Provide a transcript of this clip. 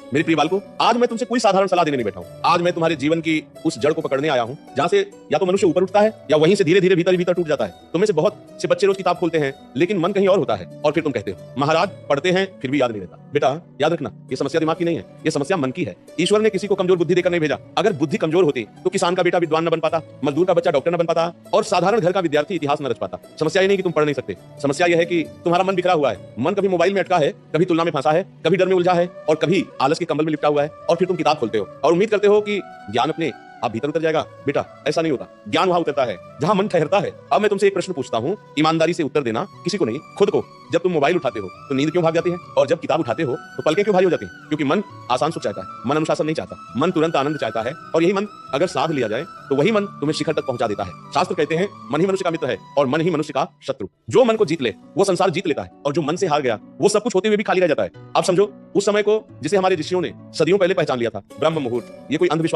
मेरे प्रिय बालकों, आज मैं तुमसे कोई साधारण सलाह देने नहीं बैठा हूं। आज मैं तुम्हारे जीवन की उस जड़ को पकड़ने आया हूं जहां से या तो मनुष्य ऊपर उठता है या वहीं से धीरे धीरे भीतर भीतर टूट जाता है। तुम में से बहुत से बच्चे रोज किताब खोलते हैं लेकिन मन कहीं और होता है और फिर तुम कहते हो महाराज पढ़ते हैं फिर भी याद नहीं रहता। बेटा याद रखना, ये समस्या दिमाग की नहीं है, ये समस्या मन की है। ईश्वर ने किसी को कमजोर बुद्धि देकर नहीं भेजा। अगर बुद्धि कमजोर होती तो किसान का बेटा विद्वान न बन पाता, मजदूर का बच्चा डॉक्टर न बन पाता और साधारण घर का विद्यार्थी इतिहास न रच पाता। समस्या ये नहीं कि तुम पढ़ नहीं सकते, समस्या यह है कि तुम्हारा मन बिखरा हुआ है। मन कभी मोबाइल में अटका है, कभी तुलना में फंसा है, कभी डर में उलझा है और कभी आलस के कंबल में लिपटा हुआ है। और फिर तुम किताब खोलते हो और उम्मीद करते हो कि ज्ञान अपने आप भीतर उतर जाएगा। बेटा ऐसा नहीं होता, ज्ञान वहां उतरता है जहां मन ठहरता है। अब मैं तुमसे एक प्रश्न पूछता हूं, ईमानदारी से उत्तर देना, किसी को नहीं खुद को। जब तुम मोबाइल उठाते हो तो नींद क्यों भाग जाती है, और जब किताब उठाते हो तो पलकें क्यों भारी हो जाती हैं? क्योंकि मन आसान सुख चाहता है, मन अनुशासन नहीं चाहता, मन तुरंत आनंद चाहता है। और यही मन अगर साध लिया जाए तो वही मन तुम्हें शिखर तक पहुंचा देता है। शास्त्र कहते हैं मन ही मनुष्य का मित्र है और मन ही मनुष्य का शत्रु। जो मन को जीत ले वो संसार जीत लेता है और जो मन से हार गया वो सब कुछ होते हुए भी खाली रह जाता है। अब समझो उस समय को जिसे हमारे ऋषियों ने सदियों पहले पहचान लिया था, ब्रह्म मुहूर्त। ये कोई अंधविश्वास